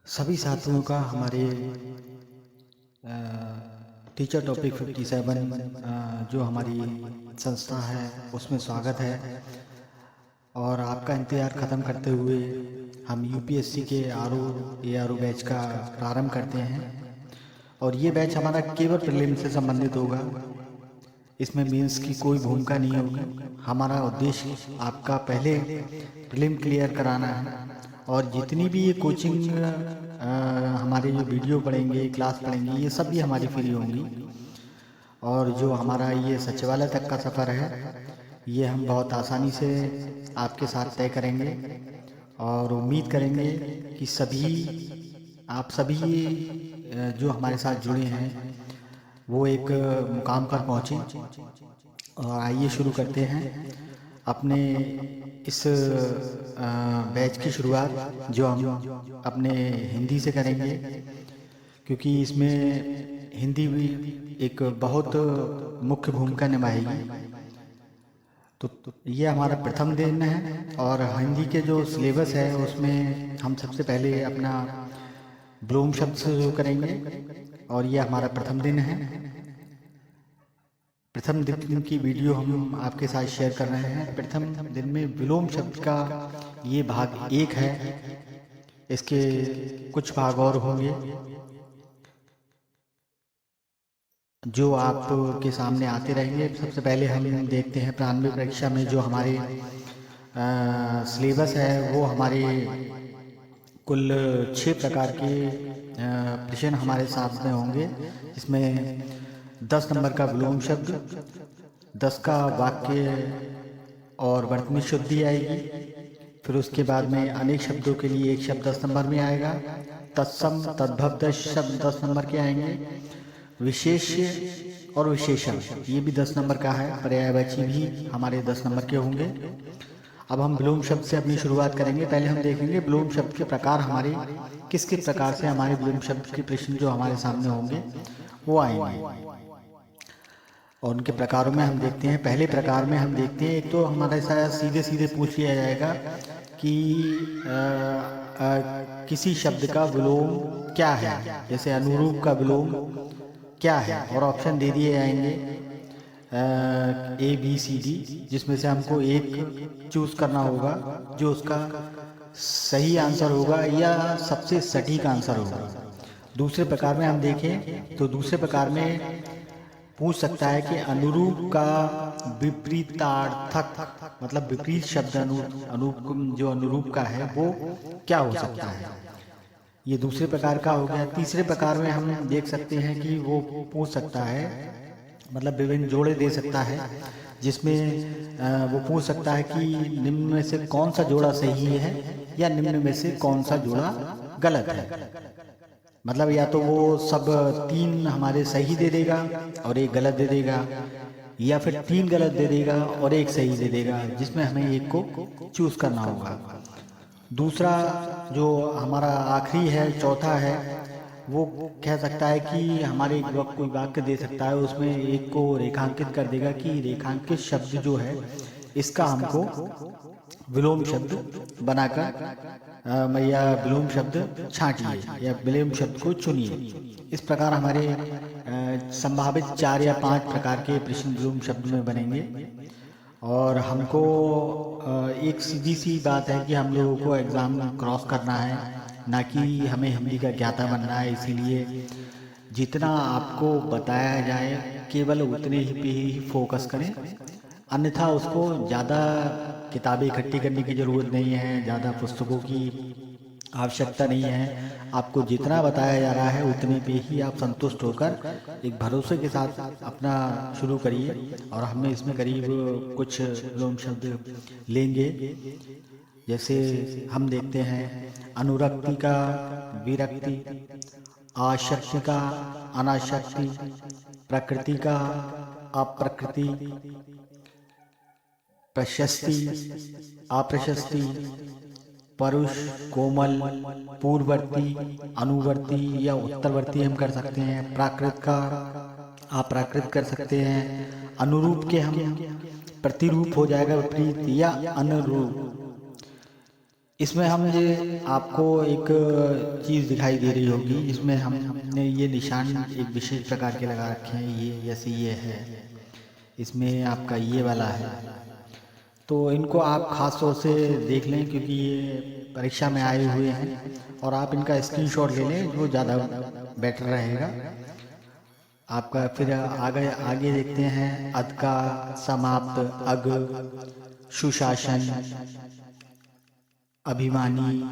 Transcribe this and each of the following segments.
सभी साथियों का हमारे टीचर टॉपिक 57 जो हमारी संस्था है उसमें स्वागत है। और आपका इंतज़ार ख़त्म करते हुए हम यूपीएससी के ARO बैच का प्रारंभ करते हैं। और ये बैच हमारा केवल प्रीलिम से संबंधित होगा। इसमें मेंस की कोई भूमिका नहीं होगी। हमारा उद्देश्य आपका पहले प्रीलिम क्लियर कराना है। और जितनी भी ये कोचिंग हमारे जो वीडियो पढ़ेंगे, क्लास पढ़ेंगे, ये सब भी हमारी फ्री होंगी। और जो हमारा ये सचिवालय तक का सफ़र है ये हम बहुत आसानी से आपके साथ तय करेंगे। और उम्मीद करेंगे कि आप सभी जो हमारे साथ जुड़े हैं वो एक मुकाम पर पहुँचें। और आइए शुरू करते हैं अपने इस बैच की शुरुआत, जो हम अपने हिंदी से करेंगे, क्योंकि इसमें हिंदी भी एक बहुत मुख्य भूमिका निभाएगी। तो ये हमारा प्रथम दिन है। और हिंदी के जो सिलेबस है उसमें हम सबसे पहले अपना ब्लूम शब्द से शुरू करेंगे। और ये हमारा प्रथम दिन है। प्रथम दिन की वीडियो हम आपके साथ शेयर कर रहे हैं। प्रथम दिन में विलोम शब्द का ये भाग 1 है। इसके कुछ भाग और होंगे जो आपके सामने आते रहेंगे। सबसे पहले हम देखते हैं प्रारंभिक परीक्षा में जो हमारे सिलेबस है वो हमारे कुल 6 प्रकार के प्रश्न हमारे सामने होंगे। इसमें 10 नंबर का विलोम शब्द, 10 का वाक्य और वर्तनी शुद्धि आएगी। फिर उसके बाद में अनेक शब्दों के लिए एक शब्द 10 नंबर में आएगा। तत्सम तद्भव 10 शब्द 10 नंबर के आएंगे। विशेष्य और विशेषण ये भी 10 नंबर का है। पर्यायवाची भी हमारे 10 नंबर के होंगे। अब हम विलोम शब्द से अपनी शुरुआत करेंगे। पहले हम देखेंगे विलोम शब्द के प्रकार हमारे किस किस प्रकार से हमारे विलोम शब्द के प्रश्न जो हमारे सामने होंगे वो आएंगे। और उनके प्रकारों में हम देखते हैं। पहले प्रकार में हम देखते हैं, एक तो हमारे साथ सीधे सीधे पूछ लिया जाएगा कि किसी शब्द का विलोम क्या है। जैसे अनुरूप का विलोम क्या है, और ऑप्शन दे दिए जाएंगे ABCD, जिसमें से हमको एक चूज करना होगा जो उसका सही आंसर होगा या सबसे सटीक आंसर होगा। दूसरे प्रकार में हम देखें तो दूसरे प्रकार में पूछ सकता है कि अनुरूप का विपरीतार्थक, मतलब विपरीत शब्द जो अनुरूप का है वो क्या हो सकता है। ये दूसरे प्रकार का हो गया। तीसरे प्रकार में हम देख सकते हैं कि वो पूछ सकता है, मतलब विभिन्न जोड़े दे सकता है, जिसमें वो पूछ सकता है कि निम्न में से कौन सा जोड़ा सही है या निम्न में से कौन सा जोड़ा गलत है। मतलब या तो वो सब 3 हमारे सही दे देगा और एक गलत दे देगा, या फिर 3 गलत दे देगा और एक सही दे देगा, जिसमें हमें एक को चूज करना होगा। दूसरा जो हमारा आखिरी है, चौथा है, वो कह सकता है कि हमारे कोई वाक्य दे सकता है, उसमें एक को रेखांकित कर देगा कि रेखांकित शब्द जो है इसका हमको विलोम शब्द बनाकर या विलोम शब्द छांटिए या विलोम शब्द को चुनिए। इस प्रकार हमारे संभावित 4 या 5 प्रकार के प्रश्न विलोम शब्द में बनेंगे। और हमको एक सीधी सी बात है कि हम लोगों को एग्ज़ाम क्रॉस करना है, ना कि हमें हिंदी का ज्ञाता बनना है। इसीलिए जितना आपको बताया जाए केवल उतने ही पे ही फोकस करें, अन्यथा उसको ज़्यादा किताबें इकट्ठी करने की ज़रूरत नहीं है, ज़्यादा पुस्तकों की आवश्यकता नहीं है। आपको जितना बताया जा रहा है उतने पे ही आप संतुष्ट होकर एक भरोसे के साथ अपना शुरू करिए। और हमें इसमें करीब कुछ विलोम शब्द लेंगे। जैसे हम देखते हैं अनुरक्ति का विरक्ति, आशक्ति का अनाशक्ति, प्रकृति का अप्रकृति, प्रशस्ति अप्रशस्ति, परुष कोमल, पूर्ववर्ती अनुवर्ती या उत्तरवर्ती हम कर सकते हैं। प्राकृत का अप्राकृत कर सकते हैं। अनुरूप के हम प्रतिरूप हो जाएगा विपरीत या अनुरूप। इसमें हम ये आपको एक चीज़ दिखाई दे रही होगी, इसमें हमने ये निशान एक विशेष प्रकार के लगा रखे हैं। ये जैसे ये है, इसमें आपका ये वाला है, तो इनको आप ख़ास तौर से देख लें क्योंकि ये परीक्षा में आए हुए हैं, और आप इनका स्क्रीनशॉट ले लें, वो ज़्यादा बेटर रहेगा आपका। फिर आगे आगे देखते हैं, अध का समाप्त, अग, सुशासन, अभिमानी,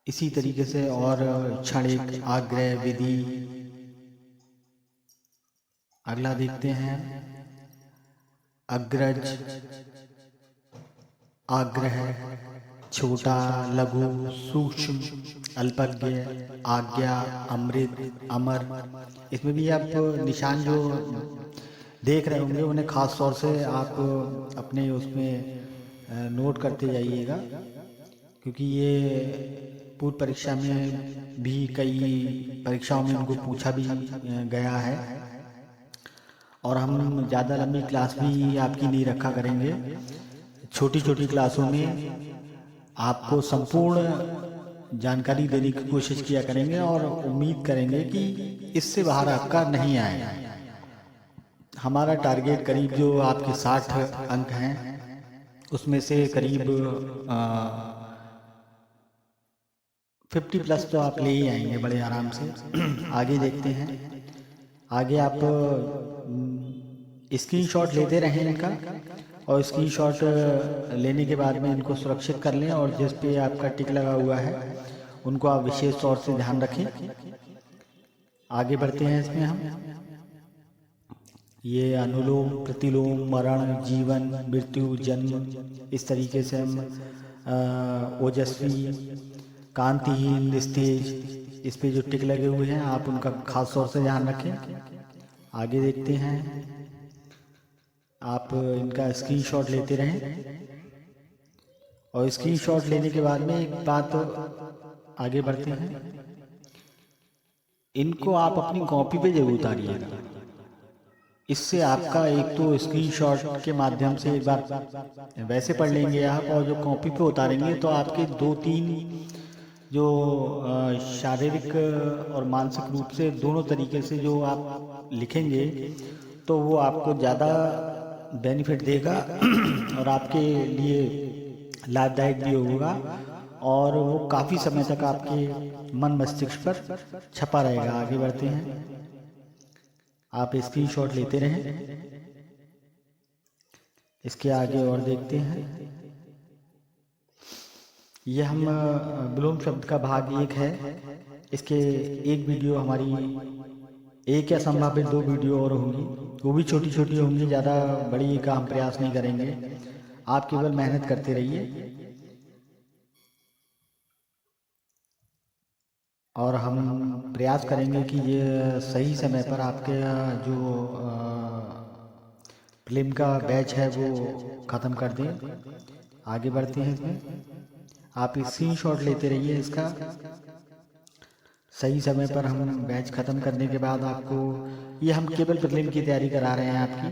इसी तरीके से, और क्षणिक, आग्रह, विधि। अगला देखते हैं, अग्रज, आग्रह, छोटा, लघु, सूक्ष्म, अल्पज्ञ, आज्ञा, अमृत, अमर। इसमें भी आप निशान जो देख रहे होंगे उन्हें खास तौर से आप अपने उसमें नोट करते जाइएगा, क्योंकि ये पूर्व परीक्षा में भी कई परीक्षाओं में उनको पूछा भी गया है। और हम ज़्यादा लंबी क्लास भी आपकी नहीं रखा करेंगे, छोटी छोटी क्लासों में आपको संपूर्ण जानकारी देने की कोशिश किया करेंगे, और उम्मीद करेंगे कि इससे बाहर आपका नहीं आए। हमारा टारगेट करीब जो आपके 60 अंक हैं, उसमें से करीब 50+ तो आप ले ही आएंगे बड़े आराम से। आगे देखते हैं, आगे आप स्क्रीनशॉट लेते रहें इनका, और स्क्रीनशॉट लेने के बाद में इनको सुरक्षित कर लें, और जिस पे आपका टिक लगा हुआ है उनको आप विशेष तौर से ध्यान रखें। आगे बढ़ते हैं, इसमें हम ये अनुलोम, प्रतिलोम, मरण, जीवन, मृत्यु, जन्म, इस तरीके से हम ओजस्वी, कांतिहीन, निस्तेज, इस पे जो टिक लगे हुए हैं आप उनका खास तौर से ध्यान रखें। आगे देखते हैं, आप इनका स्क्रीनशॉट लेते रहें, और स्क्रीनशॉट लेने के बाद में एक बात आगे बढ़ते हैं, इनको आप अपनी कॉपी पे जरूर उतारिएगा। इससे आपका एक तो स्क्रीनशॉट के माध्यम से एक बार वैसे पढ़ लेंगे आप, और जो कॉपी पे उतारेंगे तो आपके 2-3 जो शारीरिक और मानसिक रूप से दोनों तरीके से जो आप लिखेंगे तो वो आपको ज़्यादा बेनिफिट देगा और आपके लिए लाभदायक भी होगा, और वो काफ़ी समय तक आपके मन मस्तिष्क पर छपा रहेगा। आगे बढ़ते हैं, आप स्क्रीनशॉट लेते रहें। इसके आगे और देखते हैं, यह हम ब्लूम शब्द का भाग 1 है। इसके एक वीडियो हमारी एक या संभावित 2 वीडियो और होंगी, वो भी छोटी छोटी होंगी, ज़्यादा बड़ी का हम प्रयास नहीं करेंगे। आप केवल मेहनत करते रहिए, और हम प्रयास करेंगे कि ये सही समय पर आपके जो प्रीलिम का बैच है वो ख़त्म कर दें। आगे बढ़ते हैं, इसमें आप स्क्रीनशॉट लेते रहिए इसका। सही समय पर हम बैच ख़त्म करने के बाद आपको, ये हम केवल प्रीलिम की तैयारी करा रहे हैं आपकी।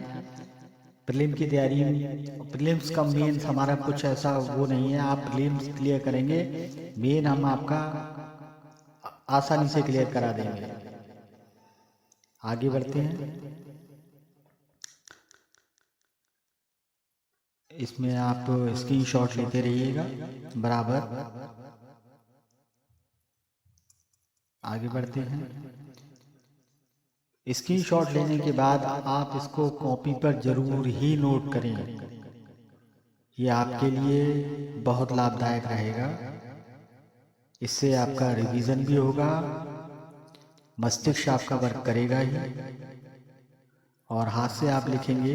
प्रीलिम की तैयारी, प्रीलिम्स का मेन हमारा कुछ ऐसा वो नहीं है, आप प्रीलिम्स क्लियर करेंगे, मेन हम आपका आसानी से क्लियर करा देंगे। आगे बढ़ते हैं, इसमें आप स्क्रीनशॉट लेते रहिएगा बराबर। आगे बढ़ते हैं, स्क्रीनशॉट लेने के बाद आप इसको कॉपी पर जरूर ही नोट करें, ये आपके लिए बहुत लाभदायक रहेगा। इससे आपका रिवीजन भी होगा, मस्तिष्क आपका वर्क करेगा ही, और हाथ से आप लिखेंगे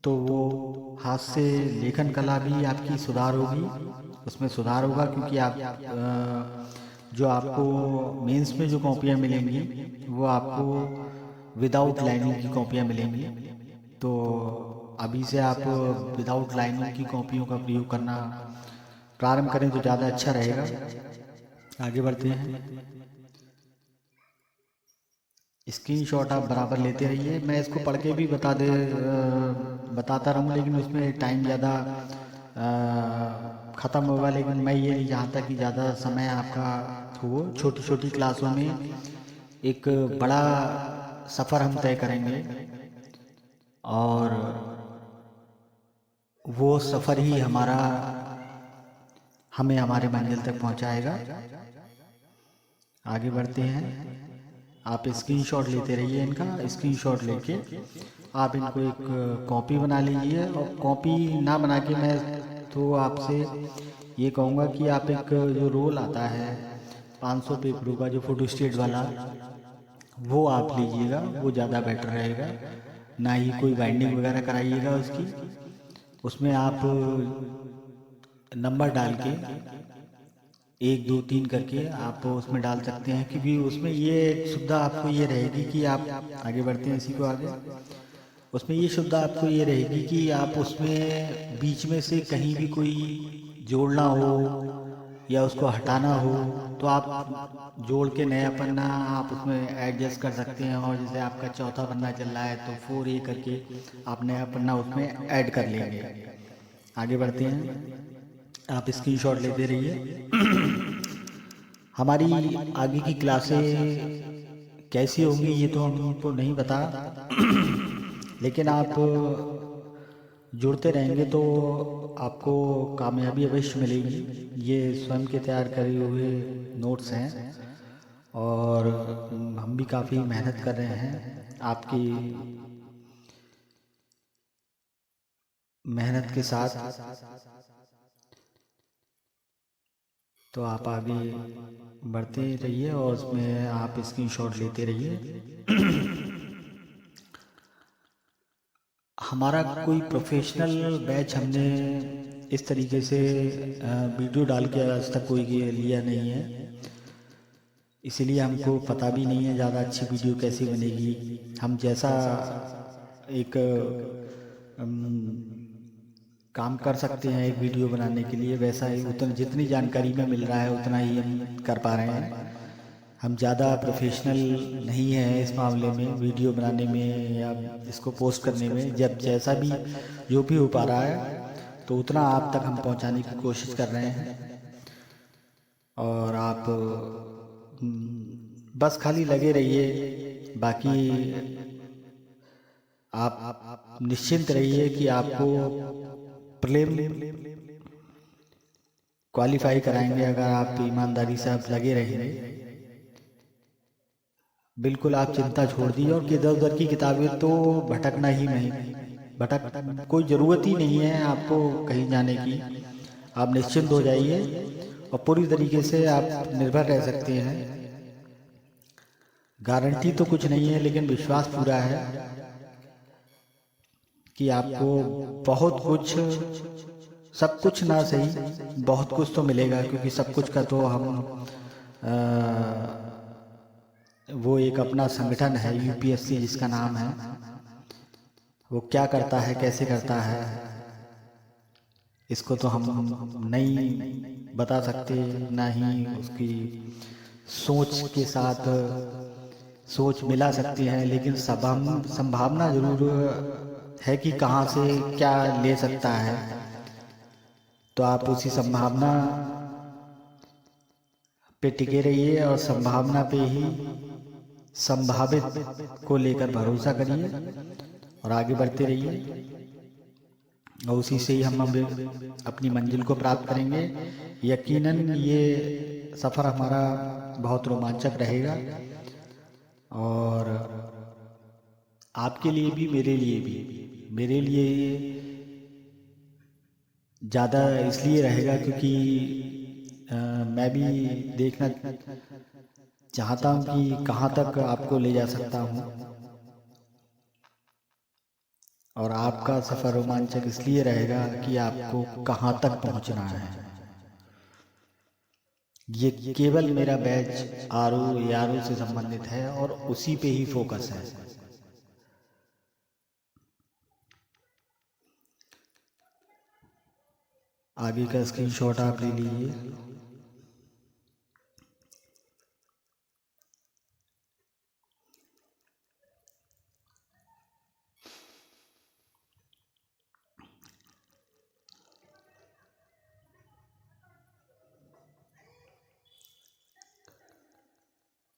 तो वो हाथ से लेखन कला भी आपकी सुधार होगी, उसमें सुधार होगा, क्योंकि आप जो आपको मेंस में जो कॉपियाँ मिलेंगी वो आपको विदाउट लाइनिंग की कॉपियाँ मिलेंगी। तो अभी से आप विदाउट लाइनिंग की कॉपियों का प्रयोग करना प्रारंभ करें तो ज़्यादा अच्छा रहेगा। आगे बढ़ते हैं, स्क्रीनशॉट आप बराबर लेते रहिए। मैं इसको पढ़ के भी बताता रहूँ, लेकिन उसमें टाइम ज़्यादा ख़त्म होगा, लेकिन मैं ये नहीं चाहता कि ज़्यादा समय आपका हो। छोटी छोटी क्लासों में एक बड़ा सफ़र हम तय करेंगे और वो सफ़र ही हमें हमारे मंजिल तक पहुंचाएगा। आगे बढ़ते हैं। आप स्क्रीनशॉट लेते रहिए, इनका स्क्रीनशॉट लेके आप इनको एक कॉपी बना लीजिए। और कॉपी ना बना के मैं तो आपसे ये कहूँगा कि आप एक जो रोल आता है 500 पेपरों का, जो फोटो स्टेट वाला, वो आप लीजिएगा, वो ज़्यादा बेटर रहेगा। ना ही कोई बाइंडिंग वगैरह कराइएगा उसकी। उसमें आप नंबर डाल के 1 2 3 करके आप उसमें डाल सकते हैं, क्योंकि उसमें ये सुविधा आपको ये रहेगी कि आप आगे बढ़ते हैं इसी को आगे। उसमें ये सुविधा आपको ये रहेगी कि आप उसमें बीच में से कहीं भी कोई जोड़ना हो या उसको हटाना हो तो आप जोड़ के नया पन्ना आप उसमें एडजस्ट कर सकते हैं। और जैसे आपका चौथा पन्ना चल रहा है तो 4A करके आप नया पन्ना उसमें ऐड कर लेंगे। आगे बढ़ते हैं। आप स्क्रीनशॉट लेते रहिए। हमारी आगे की क्लासें कैसी होंगी ये तो हमको नहीं पता, लेकिन आप जुड़ते रहेंगे तो आपको कामयाबी अवश्य मिलेगी। ये स्वयं के तैयार करे हुए नोट्स हैं और हम भी काफ़ी मेहनत कर रहे हैं आपकी मेहनत के साथ। तो आप आगे बढ़ते रहिए और उसमें आप स्क्रीनशॉट लेते रहिए। हमारा कोई प्रोफेशनल बैच हमने इस तरीके से वीडियो डाल के आज तक कोई लिया नहीं है, इसीलिए हमको पता भी नहीं है ज़्यादा अच्छी वीडियो कैसी बनेगी। हम जैसा एक काम कर सकते हैं एक वीडियो बनाने के लिए, वैसा ही उतना जितनी जानकारी में मिल रहा है उतना ही हम कर पा रहे हैं। हम ज़्यादा प्रोफेशनल नहीं हैं इस मामले में, वीडियो बनाने में या इसको पोस्ट करने में। जब जैसा भी जो भी हो पा रहा है तो उतना आप तक हम पहुंचाने की कोशिश कर रहे हैं। और आप बस खाली लगे रहिए, बाकी आप निश्चिंत रहिए कि आपको प्रीलिम क्वालिफाई कराएंगे अगर आप ईमानदारी से आप लगे रहेंगे। बिल्कुल आप चिंता छोड़ दीजिए और इधर उधर की किताबें तो भटकना ही नहीं, भटक कोई ज़रूरत ही नहीं है आपको कहीं जाने की। आप निश्चिंत हो जाइए और पूरी तरीके से आप निर्भर रह सकते हैं। गारंटी तो कुछ नहीं है लेकिन विश्वास पूरा है कि आपको बहुत कुछ, सब कुछ ना सही बहुत कुछ तो मिलेगा, क्योंकि सब कुछ का तो हम वो एक अपना संगठन है यूपीएससी जिसका नाम है, वो क्या करता है कैसे करता है इसको तो हम नहीं बता सकते, ना ही उसकी सोच के साथ सोच मिला सकते हैं। लेकिन संभावना जरूर है कि कहाँ से क्या ले सकता है, तो आप उसी संभावना पे टिके रहिए और संभावना पे ही संभावित को लेकर भरोसा करिए और आगे बढ़ते रहिए। और उसी से ही हम अपनी मंजिल को प्राप्त करेंगे। यकीनन ये सफ़र हमारा बहुत रोमांचक रहेगा और आपके लिए भी मेरे लिए ज़्यादा इसलिए रहेगा क्योंकि मैं भी देखना चाहता हूँ कि कहाँ तक आपको ले जा सकता हूँ। और आपका सफ़र रोमांचक इसलिए रहेगा कि आपको कहाँ तक पहुँचना है। ये केवल मेरा बैच आरओ से संबंधित है और उसी पे ही फोकस है। आगे का स्क्रीनशॉट आप ले लीजिए।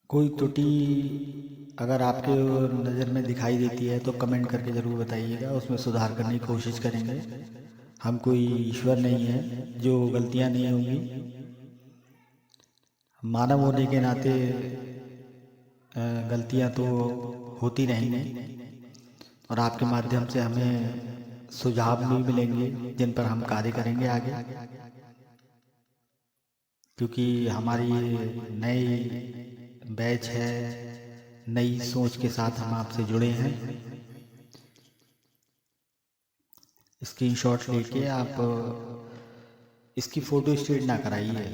कोई त्रुटि अगर आपके नज़र में दिखाई देती है तो कमेंट करके ज़रूर बताइएगा, उसमें सुधार करने की कोशिश करेंगे। हम कोई ईश्वर नहीं है जो गलतियां नहीं होंगी। मानव होने के नाते गलतियां तो होती रहेंगी और आपके माध्यम से हमें सुझाव भी मिलेंगे जिन पर हम कार्य करेंगे आगे, क्योंकि हमारी नई बैच है, नई सोच के साथ हम आपसे जुड़े हैं। स्क्रीनशॉट लेके आप इसकी फ़ोटो स्टेट ना कराइए,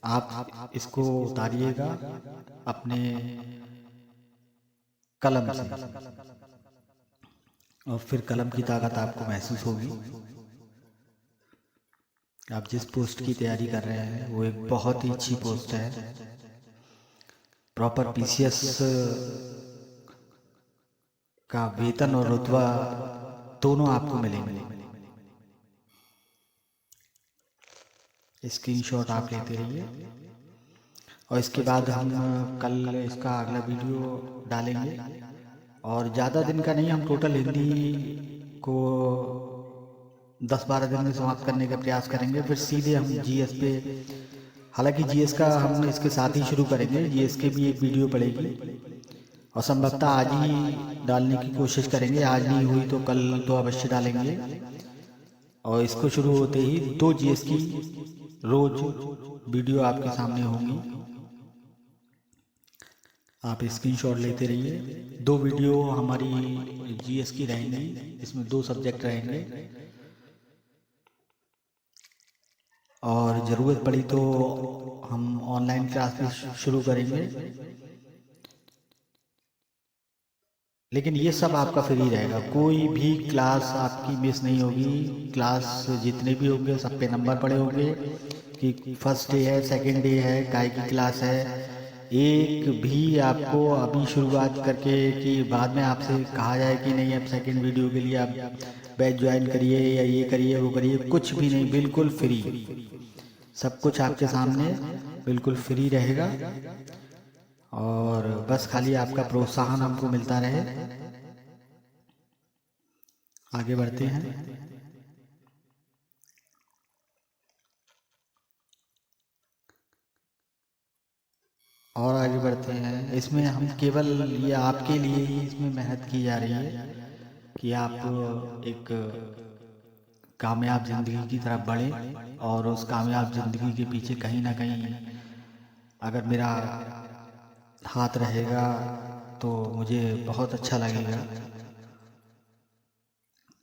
आप इसको उतारिएगा अपने कलम से और फिर कलम की ताकत आपको महसूस होगी। आप जिस पोस्ट की तैयारी कर रहे हैं वो एक बहुत ही अच्छी पोस्ट है। प्रॉपर पीसीएस का वेतन और रुतबा दोनों आपको मिलेंगे। स्क्रीनशॉट आप लेते रहिए और इसके बाद हम कल इसका अगला वीडियो डालेंगे और ज़्यादा दिन का नहीं, हम टोटल हिंदी को 10-12 दिन में समाप्त करने का प्रयास करेंगे। फिर सीधे हम जीएस पे, हालांकि जीएस का हम इसके साथ ही शुरू करेंगे, जीएस के भी एक वीडियो पड़ेगी और संभवतः आज ही डालने की कोशिश करेंगे। आज नहीं हुई तो कल तो अवश्य डालेंगे और इसको शुरू होते ही 2 जीएस की रोज वीडियो आपके सामने होंगी। आप स्क्रीनशॉट लेते रहिए। 2 वीडियो हमारी जीएस की रहेंगी, इसमें 2 सब्जेक्ट रहेंगे और ज़रूरत पड़ी तो हम ऑनलाइन क्लास भी शुरू करेंगे, लेकिन ये सब आपका फ्री रहेगा। कोई भी क्लास आपकी मिस नहीं होगी। क्लास जितने भी होंगे सब पे नंबर पड़े होंगे कि फर्स्ट डे है, सेकंड डे है, काय की क्लास है। एक भी आपको अभी शुरुआत करके कि बाद में आपसे कहा जाए कि नहीं अब सेकंड वीडियो के लिए आप बैच ज्वाइन करिए या ये करिए वो करिए, कुछ भी नहीं, बिल्कुल फ्री। सब कुछ आपके सामने बिल्कुल फ्री रहेगा और बस खाली आपका प्रोत्साहन हमको मिलता रहे। आगे बढ़ते हैं और आगे बढ़ते हैं। इसमें हम केवल ये आपके लिए ही इसमें मेहनत की जा रही है कि आप एक कामयाब ज़िंदगी की तरफ बढ़ें और उस कामयाब ज़िंदगी के पीछे कहीं ना कहीं अगर मेरा हाथ रहेगा तो मुझे बहुत अच्छा लगेगा।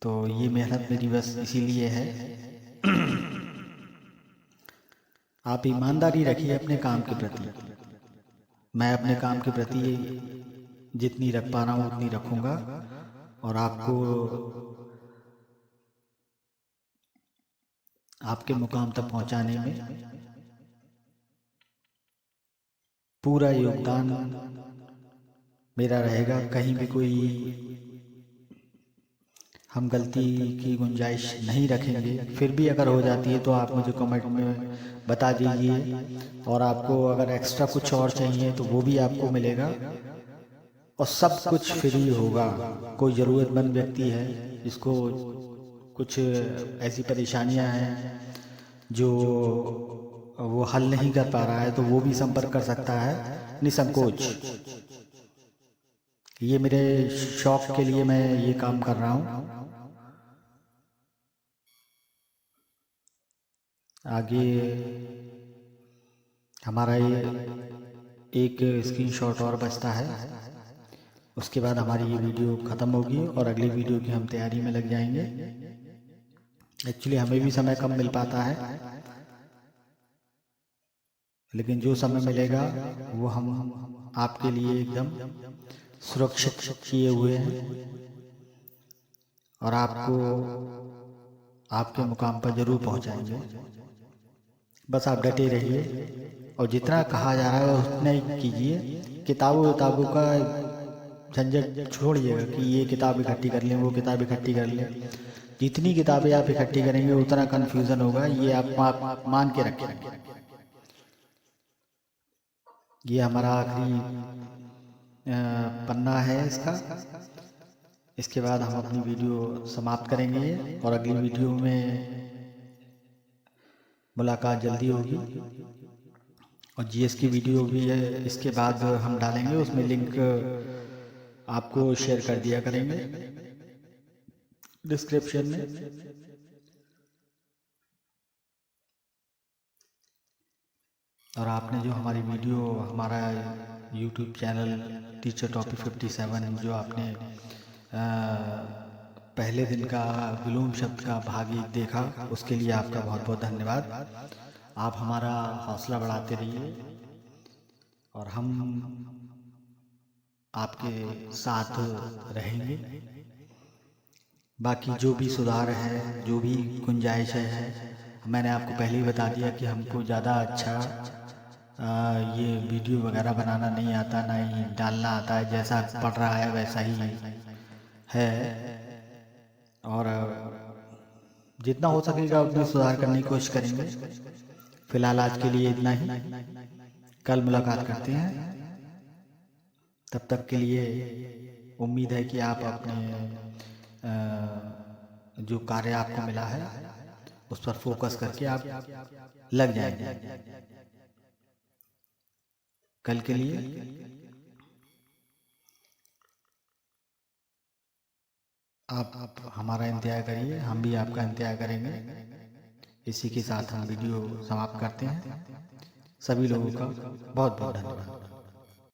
तो ये मेहनत मेरी बस इसीलिए है। आप ईमानदारी रखिए अपने काम के प्रति। मैं अपने काम के प्रति जितनी रख पा रहा हूँ उतनी रखूँगा और आपको आपके मुकाम तक पहुँचाने में पूरा योगदान मेरा रहेगा। कहीं भी कोई हम गलती की गुंजाइश नहीं रखेंगे। फिर भी अगर हो जाती है तो आप मुझे कमेंट में बता दीजिए और आपको अगर एक्स्ट्रा कुछ और चाहिए तो वो भी आपको मिलेगा और सब कुछ फ्री होगा। कोई ज़रूरतमंद व्यक्ति है जिसको कुछ ऐसी परेशानियां हैं जो वो हल नहीं कर पा रहा है तो वो भी संपर्क कर सकता है निसंकोच। ये मेरे शौक के लिए मैं ये काम कर रहा हूँ। आगे हमारा ये एक स्क्रीनशॉट और बचता है, उसके बाद हमारी ये वीडियो ख़त्म होगी और अगली वीडियो की हम तैयारी में लग जाएंगे। एक्चुअली हमें भी समय कम मिल पाता है, लेकिन जो समय मिलेगा वो हम आपके लिए एकदम सुरक्षित किए हुए हैं और आपको आपके मुकाम पर ज़रूर पहुंचाएंगे। बस आप डटे रहिए और जितना कहा जा रहा है उतना ही कीजिए। किताबों का झंझट छोड़िएगा कि ये किताब इकट्ठी कर लें, वो किताब इकट्ठी कर लें। जितनी किताबें आप इकट्ठी करेंगे उतना कन्फ्यूज़न होगा, ये आप मान के रखें। ये हमारा आखिरी पन्ना है इसका। इसके बाद हम अपनी वीडियो समाप्त करेंगे और अगली वीडियो में मुलाकात जल्दी होगी। और जीएस की वीडियो भी है इसके बाद हम डालेंगे, उसमें लिंक आपको शेयर कर दिया करेंगे डिस्क्रिप्शन में। और आपने जो हमारी वीडियो, हमारा यूट्यूब चैनल टीचर टॉपिक 57 जो आपने पहले दिन का विलोम शब्द का भाग 1 देखा, उसके लिए आपका बहुत बहुत धन्यवाद। आप हमारा हौसला बढ़ाते रहिए और हम आपके साथ रहेंगे। बाकी जो भी सुधार है, जो भी गुंजाइश है, मैंने आपको पहले ही बता दिया कि हमको ज़्यादा अच्छा ये वीडियो वगैरह बनाना नहीं आता, ना ही डालना आता है। जैसा पढ़ रहा है वैसा ही है और जितना हो सकेगा उतना सुधार करने की कोशिश करेंगे। फिलहाल आज के लिए इतना ही, कल मुलाकात करते हैं। तब तक के लिए उम्मीद है कि आप अपने जो कार्य आपको मिला है उस पर फोकस करके आप लग जाएंगे। कल के लिए आप हमारा इंतजार करिए, हम भी आपका इंतजार करेंगे। इसी के साथ हम वीडियो समाप्त करते हैं। सभी लोगों का बहुत बहुत धन्यवाद।